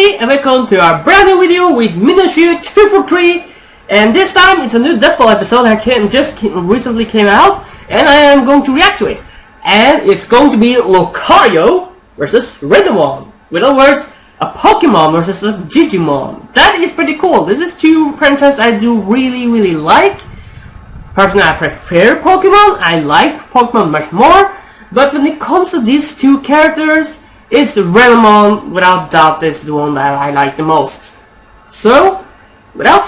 everybody, and welcome to our brand new video with Miniature 243. And this time it's a new Deadpool episode that recently came out, and I am going to react to it. And it's going to be Lucario versus Renamon. In other words, a Pokemon versus a Digimon. That is pretty cool. This is two franchises I do really like. Personally, I prefer Pokemon. I like Pokemon much more. But when it comes to these two characters, it's Renamon, without doubt, is the one that I like the most. So, with that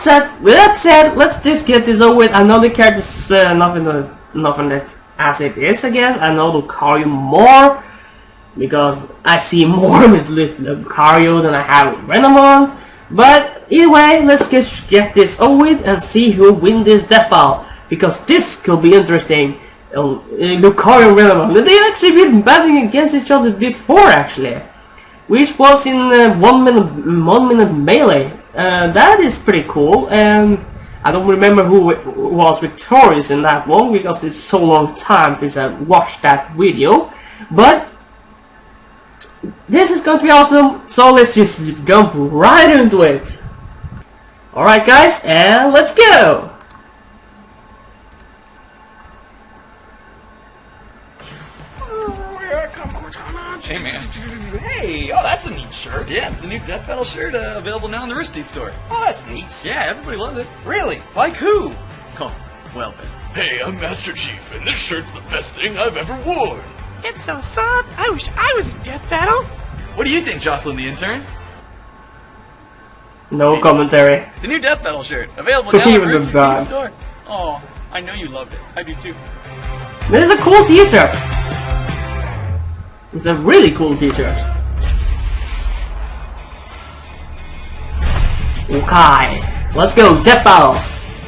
said, let's just get this over with. I know the character's nothing as it is, I guess. I know Lucario more, because I see more with Lucario than I have with Renamon. But either way, let's get this over with and see who wins this death battle, because this could be interesting. Lucario and Renamon, they actually been battling against each other before, actually, which was in 1 minute melee. That is pretty cool, and I don't remember who was victorious in that one because it's so long time since I watched that video. But this is going to be awesome, so let's just jump right into it. Alright guys, and let's go! Hey man. Hey, oh that's a neat shirt. Yeah, it's the new Death Battle shirt available now in the Risty store. Oh, that's neat. Yeah, everybody loves it. Really? Like who? Oh, well then. Hey, I'm Master Chief, and this shirt's the best thing I've ever worn. It's so soft. I wish I was in Death Battle. What do you think, Jocelyn the intern? No commentary. The new Death Battle shirt available now in the Risty store. Oh, I know you loved it. I do too. This is a cool t-shirt. It's a really cool t-shirt. Okay, let's go, Death Battle.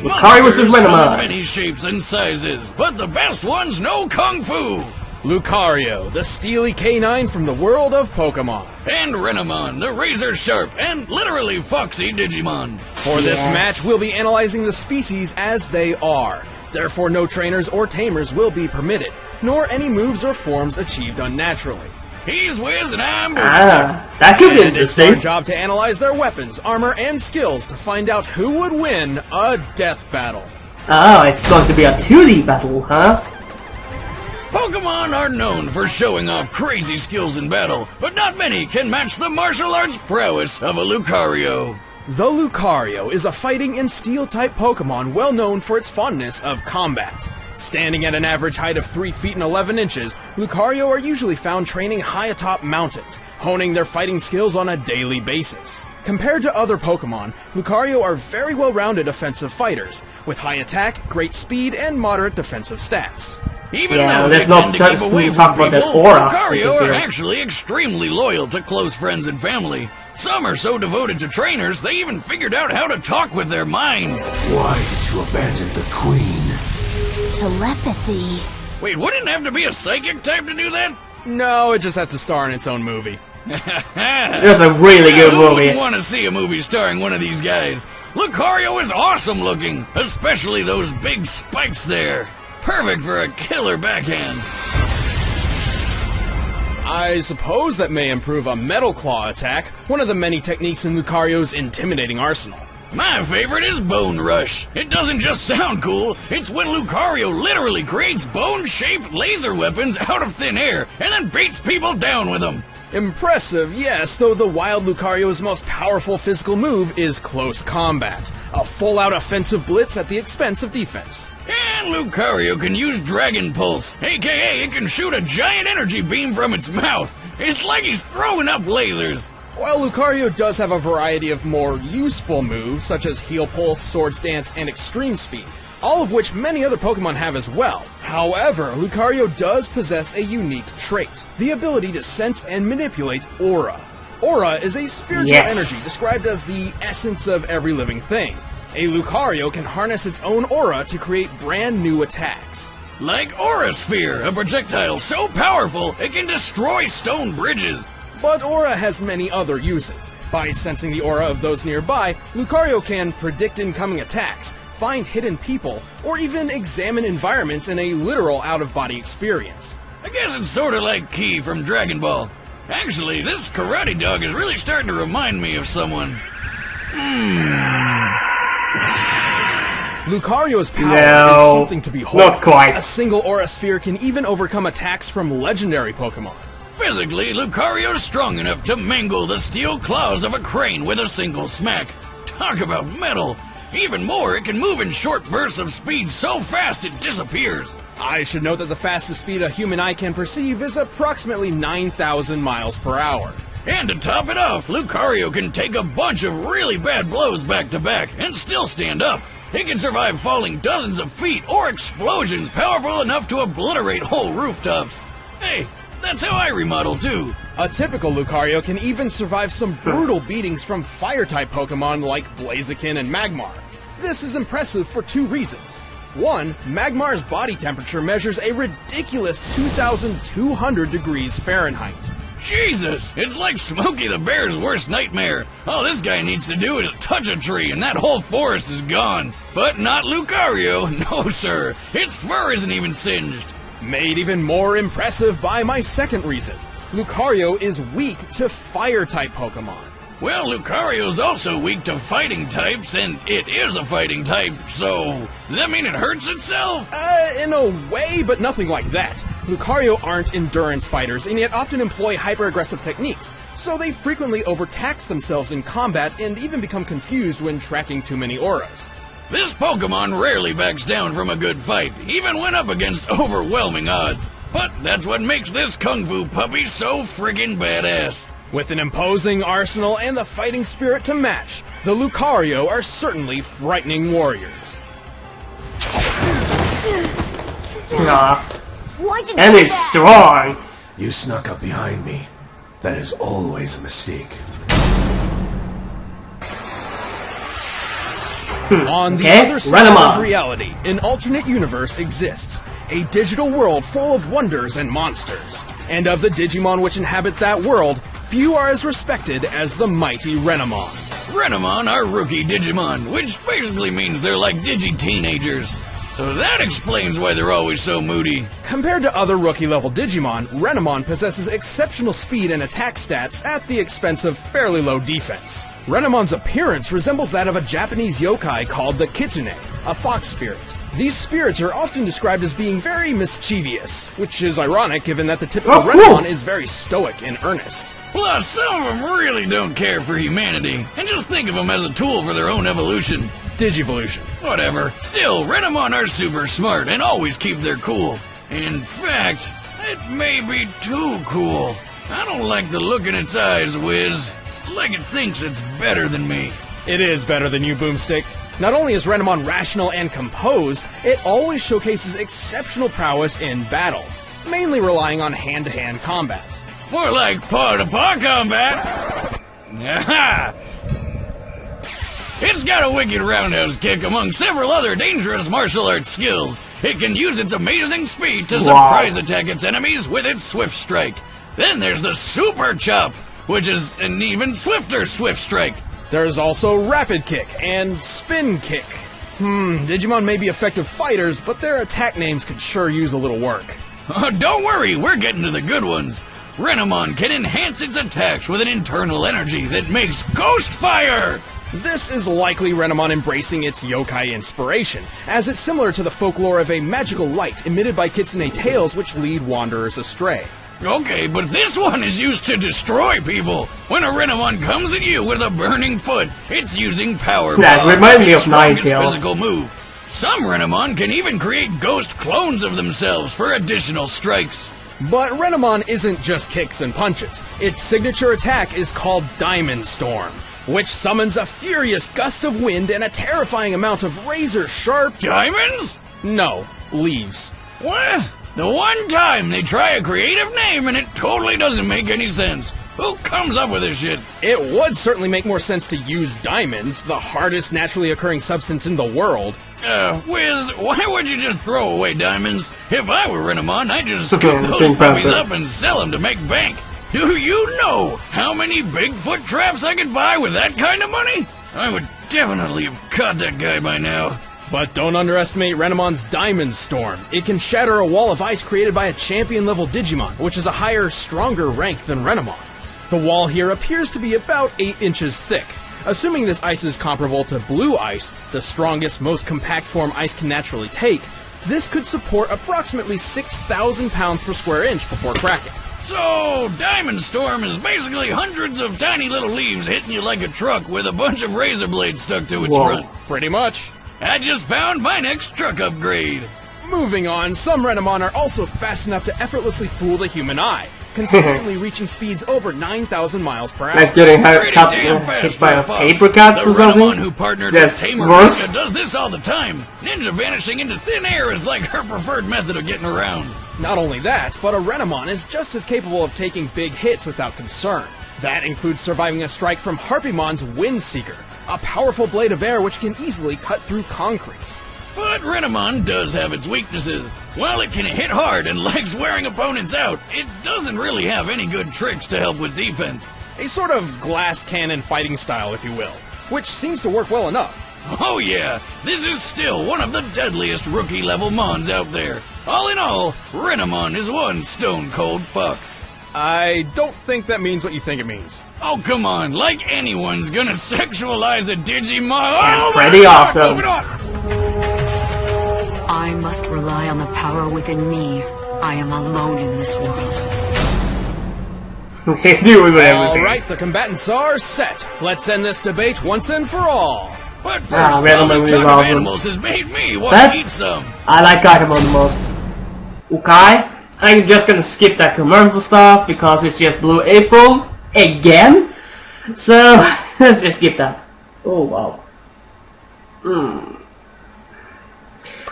Lucario versus Renamon. Many shapes and sizes, but the best ones know Kung Fu. Lucario, the steely canine from the world of Pokémon. And Renamon, the razor-sharp and literally foxy Digimon. For this match, we'll be analyzing the species as they are. Therefore, no trainers or tamers will be permitted, nor any moves or forms achieved unnaturally. He's Wiz and I'm that could be interesting. It's our job to analyze their weapons, armor, and skills to find out who would win a death battle. Oh, it's going to be a 2D battle, huh? Pokemon are known for showing off crazy skills in battle, but not many can match the martial arts prowess of a Lucario. The Lucario is a fighting and steel-type Pokemon well known for its fondness of combat. Standing at an average height of 3 feet and 11 inches, Lucario are usually found training high atop mountains, honing their fighting skills on a daily basis. Compared to other Pokemon, Lucario are very well-rounded offensive fighters, with high attack, great speed, and moderate defensive stats. Even though they tend to keep away from people, Lucario are actually extremely loyal to close friends and family. Some are so devoted to trainers, they even figured out how to talk with their minds. Why did you abandon the Queen? Telepathy. Wait, wouldn't it have to be a psychic type to do that? No, it just has to star in its own movie. That's a really good movie. Who wouldn't want to see a movie starring one of these guys? Lucario is awesome looking, especially those big spikes there. Perfect for a killer backhand. I suppose that may improve a Metal Claw attack, one of the many techniques in Lucario's intimidating arsenal. My favorite is Bone Rush. It doesn't just sound cool, it's when Lucario literally creates bone-shaped laser weapons out of thin air and then beats people down with them. Impressive, yes, though the wild Lucario's most powerful physical move is close combat, a full-out offensive blitz at the expense of defense. And Lucario can use Dragon Pulse, aka it can shoot a giant energy beam from its mouth. It's like he's throwing up lasers. While Lucario does have a variety of more useful moves, such as Heal Pulse, Swords Dance, and Extreme Speed, all of which many other Pokemon have as well. However, Lucario does possess a unique trait, the ability to sense and manipulate Aura. Aura is a spiritual energy described as the essence of every living thing. A Lucario can harness its own aura to create brand new attacks. Like Aura Sphere, a projectile so powerful it can destroy stone bridges. But Aura has many other uses. By sensing the aura of those nearby, Lucario can predict incoming attacks, find hidden people, or even examine environments in a literal out-of-body experience. I guess it's sorta like Ki from Dragon Ball. Actually, this karate dog is really starting to remind me of someone. Lucario's power No, is something to behold. not quite. A single aura sphere can even overcome attacks from legendary Pokémon. Physically, Lucario's strong enough to mangle the steel claws of a crane with a single smack. Talk about metal! Even more, it can move in short bursts of speed so fast it disappears. I should note that the fastest speed a human eye can perceive is approximately 9,000 miles per hour. And to top it off, Lucario can take a bunch of really bad blows back to back and still stand up. It can survive falling dozens of feet or explosions powerful enough to obliterate whole rooftops. Hey, that's how I remodel too. A typical Lucario can even survive some brutal beatings from Fire-type Pokémon like Blaziken and Magmar. This is impressive for two reasons. One, Magmar's body temperature measures a ridiculous 2,200 degrees Fahrenheit. Jesus, it's like Smokey the Bear's worst nightmare. All this guy needs to do is touch a tree and that whole forest is gone. But not Lucario, no sir. Its fur isn't even singed. Made even more impressive by my second reason. Lucario is weak to Fire-type Pokémon. Well, Lucario's also weak to fighting types, and it is a fighting type, so does that mean it hurts itself? In a way, but nothing like that. Lucario aren't endurance fighters, and yet often employ hyper-aggressive techniques, so they frequently overtax themselves in combat and even become confused when tracking too many auras. This Pokemon rarely backs down from a good fight, even when up against overwhelming odds. But that's what makes this Kung Fu puppy so friggin' badass. With an imposing arsenal and the fighting spirit to match, the Lucario are certainly frightening warriors. Why'd you And do he's that? strong. You snuck up behind me. That is always a mistake. On the Okay, other side Renamon. of reality, an alternate universe exists. A digital world full of wonders and monsters. And of the Digimon which inhabit that world, few are as respected as the mighty Renamon. Renamon are rookie Digimon, which basically means they're like digi-teenagers. So that explains why they're always so moody. Compared to other rookie-level Digimon, Renamon possesses exceptional speed and attack stats at the expense of fairly low defense. Renamon's appearance resembles that of a Japanese yokai called the Kitsune, a fox spirit. These spirits are often described as being very mischievous, which is ironic given that the typical Oh, cool. Renamon is very stoic and earnest. Plus, some of them really don't care for humanity, and just think of them as a tool for their own evolution. Digivolution. Whatever. Still, Renamon are super smart and always keep their cool. In fact, it may be too cool. I don't like the look in its eyes, Wiz. It's like it thinks it's better than me. It is better than you, Boomstick. Not only is Renamon rational and composed, it always showcases exceptional prowess in battle, mainly relying on hand-to-hand combat. More like paw-to-paw combat. Aha! It's got a wicked roundhouse kick among several other dangerous martial arts skills. It can use its amazing speed to surprise attack its enemies with its swift strike. Then there's the super chop, which is an even swifter swift strike. There's also Rapid Kick and Spin Kick. Digimon may be effective fighters, but their attack names could sure use a little work. Don't worry, we're getting to the good ones. Renamon can enhance its attacks with an internal energy that makes Ghost Fire! This is likely Renamon embracing its yokai inspiration, as it's similar to the folklore of a magical light emitted by kitsune tails which lead wanderers astray. Okay, but this one is used to destroy people. When a Renamon comes at you with a burning foot, it's using Power That Bomb, reminds me its of Nine strongest Tails. physical move. Some Renamon can even create ghost clones of themselves for additional strikes. But Renamon isn't just kicks and punches. Its signature attack is called Diamond Storm, which summons a furious gust of wind and a terrifying amount of razor-sharp... Diamonds? No, leaves. What? The one time they try a creative name and it totally doesn't make any sense. Who comes up with this shit? It would certainly make more sense to use diamonds, the hardest naturally occurring substance in the world. Wiz, why would you just throw away diamonds? If I were Renamon, I'd just scoop Think those about puppies that. up and sell them to make bank. Do you know how many Bigfoot traps I could buy with that kind of money? I would definitely have caught that guy by now. But don't underestimate Renamon's Diamond Storm. It can shatter a wall of ice created by a champion-level Digimon, which is a higher, stronger rank than Renamon. The wall here appears to be about 8 inches thick. Assuming this ice is comparable to blue ice, the strongest, most compact form ice can naturally take, this could support approximately 6,000 pounds per square inch before cracking. So, Diamond Storm is basically hundreds of tiny little leaves hitting you like a truck with a bunch of razor blades stuck to its front. Pretty much. I just found my next truck upgrade. Moving on, some Renamon are also fast enough to effortlessly fool the human eye, consistently reaching speeds over 9,000 miles per hour. That's getting hit by apricots or something. Renamon who partnered with Tamer Rika does this all the time. Ninja vanishing into thin air is like her preferred method of getting around. Not only that, but a Renamon is just as capable of taking big hits without concern. That includes surviving a strike from Harpymon's Windseeker, a powerful blade of air which can easily cut through concrete. But Renamon does have its weaknesses. While it can hit hard and likes wearing opponents out, it doesn't really have any good tricks to help with defense. A sort of glass cannon fighting style, if you will, which seems to work well enough. Oh yeah, this is still one of the deadliest rookie-level Mons out there. All in all, Renamon is one stone-cold fox. I don't think that means what you think it means. Oh, come on, like anyone's gonna sexualize a Digimon. That's pretty awesome. Moving on. I must rely on the power within me. I am alone in this world. Alright, the combatants are set. Let's end this debate once and for all. But first, all this ton of animals has made me want to eat some. I like Gatomon the most. Okay, I'm just gonna skip that commercial stuff because it's just Blue April again. So let's just skip that. Oh wow.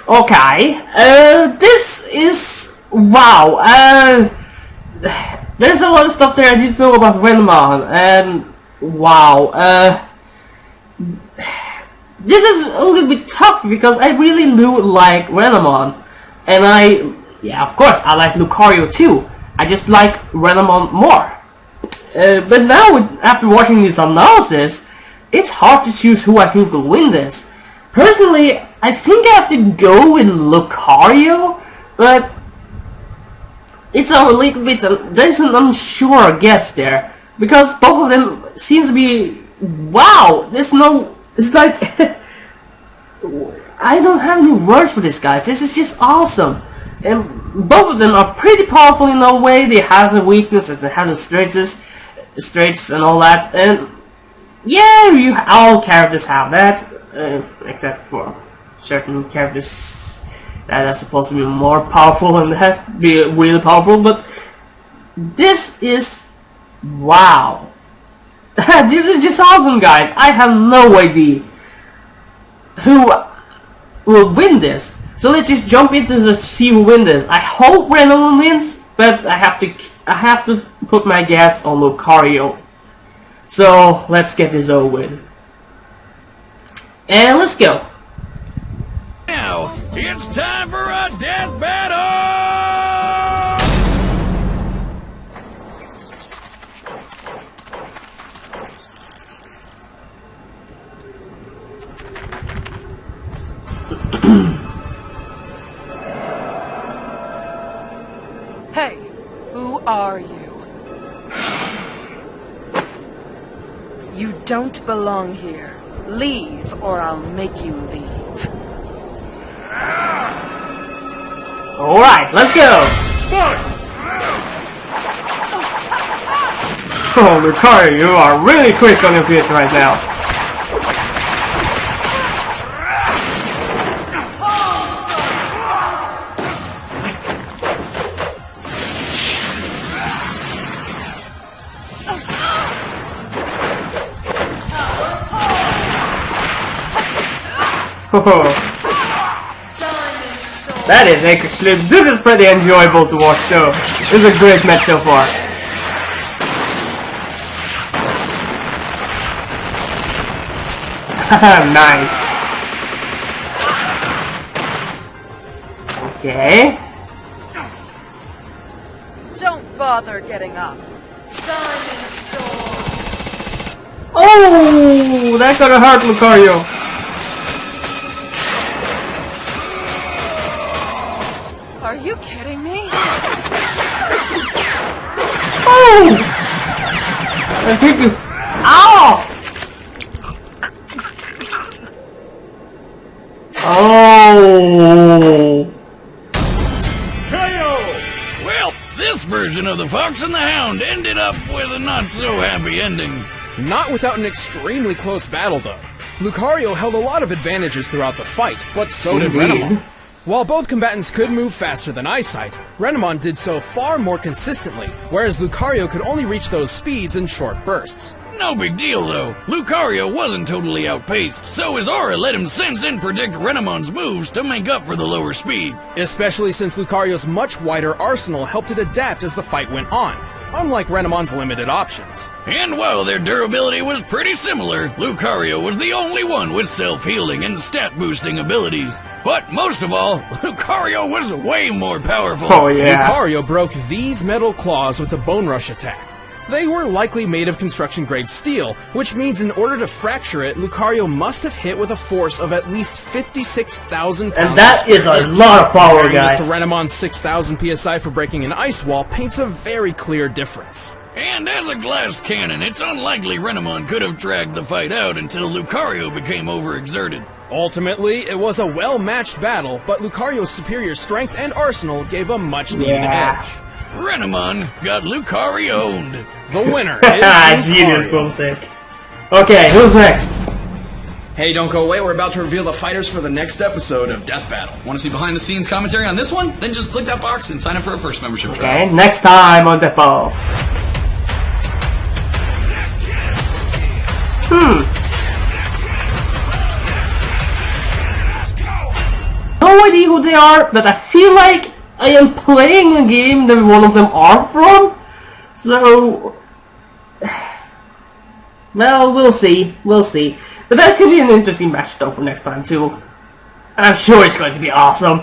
Okay, this is wow. There's a lot of stuff there I didn't know about Renamon, and wow. This is a little bit tough because I really do like Renamon, and yeah, of course, I like Lucario too. I just like Renamon more. But now, after watching this analysis, it's hard to choose who I think will win this. Personally, I think I have to go with Lucario, but it's a little bit, there's an unsure guess there, because both of them seem to be, wow, there's no, it's like, I don't have any words for this, guys. This is just awesome. And both of them are pretty powerful in a way. They have the weaknesses, they have the strengths and all that. And yeah, all characters have that, except for certain characters that are supposed to be more powerful and that be really powerful. But this is wow. This is just awesome, guys. I have no idea who will win this. So let's just jump into the see who wins this. I hope Renamon wins, but I have to put my guess on Lucario. So let's get this over with. And let's go. Now it's time for a death battle. Hey, who are you? You don't belong here. Leave, or I'll make you leave. Alright, let's go! Oh, Lucario, you are really quick on your feet right now. That is actually, this is pretty enjoyable to watch though. This is a great match so far. Nice. Okay. Don't bother getting up. Oh, that gotta hurt, Lucario. No! I think you. Ow! Oh! Well, this version of the Fox and the Hound ended up with a not-so-happy ending. Not without an extremely close battle, though. Lucario held a lot of advantages throughout the fight, but so did Renamon. While both combatants could move faster than Eyesight, Renamon did so far more consistently, whereas Lucario could only reach those speeds in short bursts. No big deal, though. Lucario wasn't totally outpaced, so his aura let him sense and predict Renamon's moves to make up for the lower speed. Especially since Lucario's much wider arsenal helped it adapt as the fight went on, unlike Renamon's limited options. And while their durability was pretty similar, Lucario was the only one with self-healing and stat-boosting abilities. But most of all, Lucario was way more powerful. Oh yeah. Lucario broke these metal claws with a Bone Rush attack. They were likely made of construction-grade steel, which means in order to fracture it, Lucario must have hit with a force of at least 56,000 pounds. And that is a lot of power, guys. Mr. Renamon's 6,000 PSI for breaking an ice wall paints a very clear difference. And as a glass cannon, it's unlikely Renamon could have dragged the fight out until Lucario became overexerted. Ultimately, it was a well-matched battle, but Lucario's superior strength and arsenal gave a much-needed edge. Renamon got Lucario-owned. The winner is Genius, Lucario. Boomstick. Okay, who's next? Hey, don't go away. We're about to reveal the fighters for the next episode of Death Battle. Want to see behind-the-scenes commentary on this one? Then just click that box and sign up for a first membership trial. Okay, next time on Depot. No idea who they are, but I feel like I am playing a game that one of them are from. So, well, we'll see. We'll see. But that could be an interesting match though for next time too. I'm sure it's going to be awesome.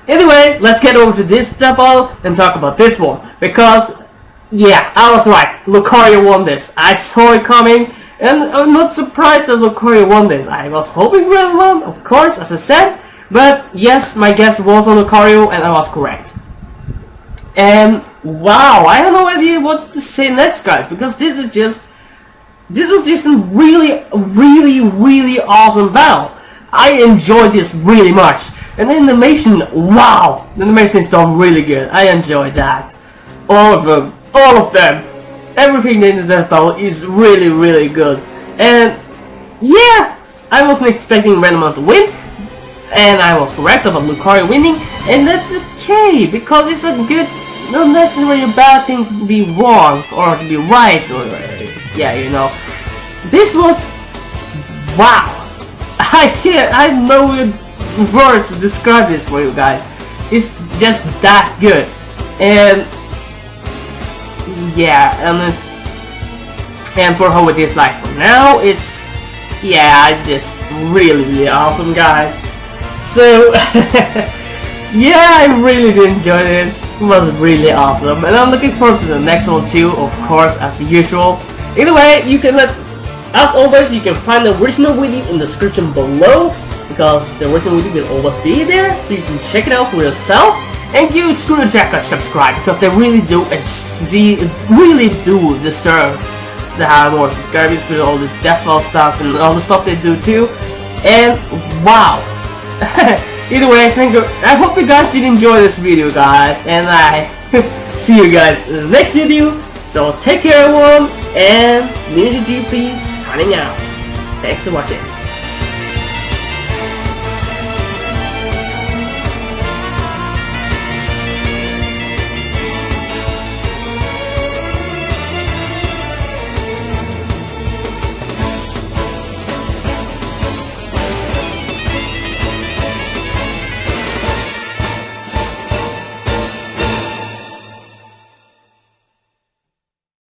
Anyway, let's get over to this depot and talk about this one. Because, yeah, I was right. Lucario won this. I saw it coming. And I'm not surprised that Lucario won this. I was hoping Renamon, of course, as I said. But yes, my guess was on Lucario and I was correct. And wow, I have no idea what to say next, guys. Because this was just a really awesome battle. I enjoyed this really much. And the animation, wow, the animation is done really good. I enjoyed that. All of them. Everything in this battle is really good. And yeah, I wasn't expecting Renamon to win. And I was correct about Lucario winning. And that's okay, because it's a good, not necessarily a bad thing to be wrong or to be right. Or yeah, you know. This was, wow. I have no words to describe this for you guys. It's just that good. And yeah, and for how it is like for now, it's, yeah, it's just really awesome, guys. So yeah, I really did enjoy this. It was really awesome, and I'm looking forward to the next one too, of course, as usual. Either way, you can as always, you can find the original video in the description below, because the original video will always be there, so you can check it out for yourself. And give Scrooge a subscribe, because they really do deserve to have more subscribers with all the Death Ball stuff and all the stuff they do too. And wow. Either way, thank you. I hope you guys did enjoy this video, guys, and I see you guys in the next video. So take care, everyone, and Ninja GP signing out. Thanks for watching.